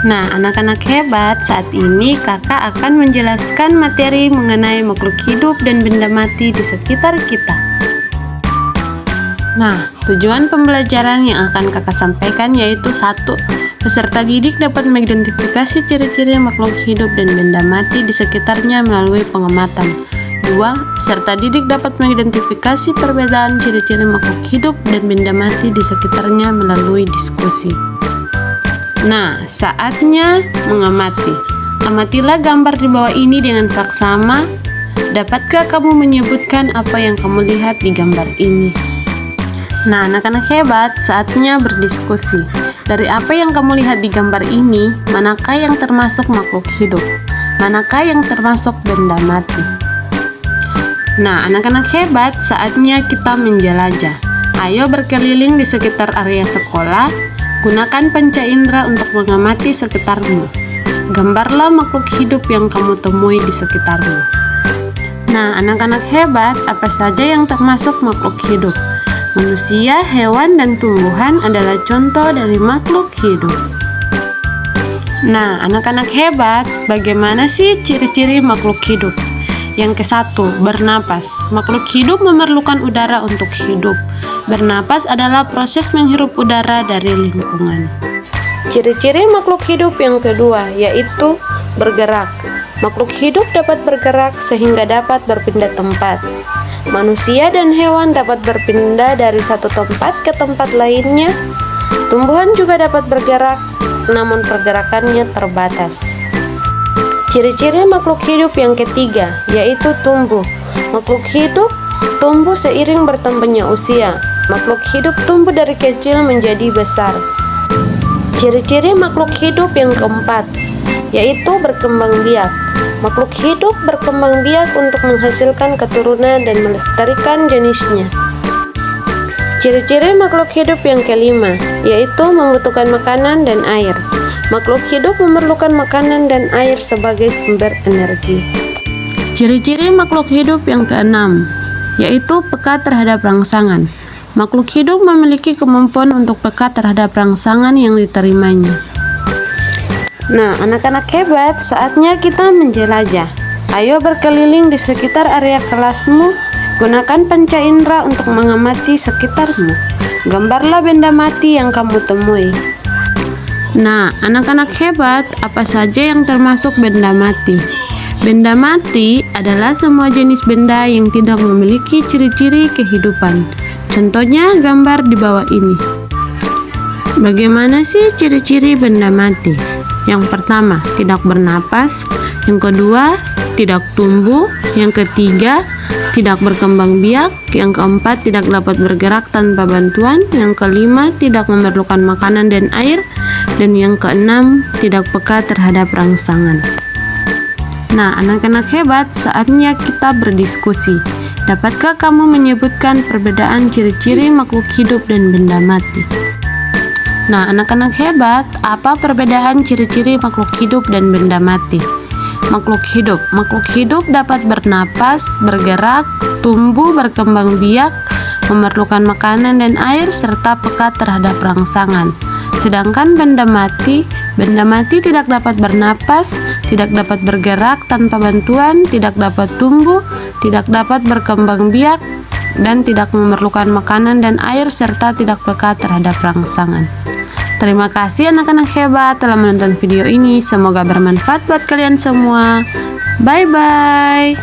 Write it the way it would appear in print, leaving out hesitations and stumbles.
Nah, anak-anak hebat, saat ini kakak akan menjelaskan materi mengenai makhluk hidup dan benda mati di sekitar kita. Nah, tujuan pembelajaran yang akan kakak sampaikan yaitu 1. Peserta didik dapat mengidentifikasi ciri-ciri makhluk hidup dan benda mati di sekitarnya melalui pengamatan. 2. Peserta didik dapat mengidentifikasi perbedaan ciri-ciri makhluk hidup dan benda mati di sekitarnya melalui diskusi. Nah, saatnya mengamati. Amatilah gambar di bawah ini dengan saksama. Dapatkah kamu menyebutkan apa yang kamu lihat di gambar ini? Nah, anak-anak hebat, saatnya berdiskusi. Dari apa yang kamu lihat di gambar ini, manakah yang termasuk makhluk hidup? Manakah yang termasuk benda mati? Nah, anak-anak hebat, saatnya kita menjelajah. Ayo berkeliling di sekitar area sekolah. Gunakan panca indera untuk mengamati sekitarmu. Gambarlah makhluk hidup yang kamu temui di sekitarmu. Nah, anak-anak hebat, apa saja yang termasuk makhluk hidup? Manusia, hewan, dan tumbuhan adalah contoh dari makhluk hidup. Nah, anak-anak hebat, bagaimana sih ciri-ciri makhluk hidup? Yang ke-1, bernapas. Makhluk hidup memerlukan udara untuk hidup. Bernapas adalah proses menghirup udara dari lingkungan. Ciri-ciri makhluk hidup yang kedua yaitu bergerak. Makhluk hidup dapat bergerak sehingga dapat berpindah tempat. Manusia dan hewan dapat berpindah dari satu tempat ke tempat lainnya. Tumbuhan juga dapat bergerak, namun pergerakannya terbatas. Ciri-ciri makhluk hidup yang ketiga yaitu tumbuh. Makhluk hidup tumbuh seiring bertambahnya usia. Makhluk hidup tumbuh dari kecil menjadi besar. Ciri-ciri makhluk hidup yang keempat yaitu berkembang biak. Makhluk hidup berkembang biak untuk menghasilkan keturunan dan melestarikan jenisnya. Ciri-ciri makhluk hidup yang kelima yaitu membutuhkan makanan dan air. Makhluk hidup memerlukan makanan dan air sebagai sumber energi. Ciri-ciri makhluk hidup yang keenam yaitu peka terhadap rangsangan. Makhluk hidup memiliki kemampuan untuk peka terhadap rangsangan yang diterimanya. Nah, anak-anak hebat, saatnya kita menjelajah. Ayo berkeliling di sekitar area kelasmu. Gunakan panca indera untuk mengamati sekitarmu. Gambarlah benda mati yang kamu temui. Nah, anak-anak hebat, apa saja yang termasuk benda mati? Benda mati adalah semua jenis benda yang tidak memiliki ciri-ciri kehidupan. Contohnya gambar di bawah ini. Bagaimana sih ciri-ciri benda mati? Yang pertama, tidak bernapas. Yang kedua, tidak tumbuh. Yang ketiga, tidak berkembang biak. Yang keempat, tidak dapat bergerak tanpa bantuan. Yang kelima, tidak memerlukan makanan dan air. Dan yang keenam, tidak peka terhadap rangsangan. Nah, anak-anak hebat, saatnya kita berdiskusi. Dapatkah kamu menyebutkan perbedaan ciri-ciri makhluk hidup dan benda mati? Nah, anak-anak hebat, apa perbedaan ciri-ciri makhluk hidup dan benda mati? Makhluk hidup dapat bernapas, bergerak, tumbuh, berkembang biak, memerlukan makanan dan air, serta peka terhadap rangsangan. Sedangkan benda mati tidak dapat bernapas, tidak dapat bergerak tanpa bantuan, tidak dapat tumbuh, tidak dapat berkembang biak, dan tidak memerlukan makanan dan air, serta tidak peka terhadap rangsangan. Terima kasih anak-anak hebat telah menonton video ini. Semoga bermanfaat buat kalian semua. Bye-bye.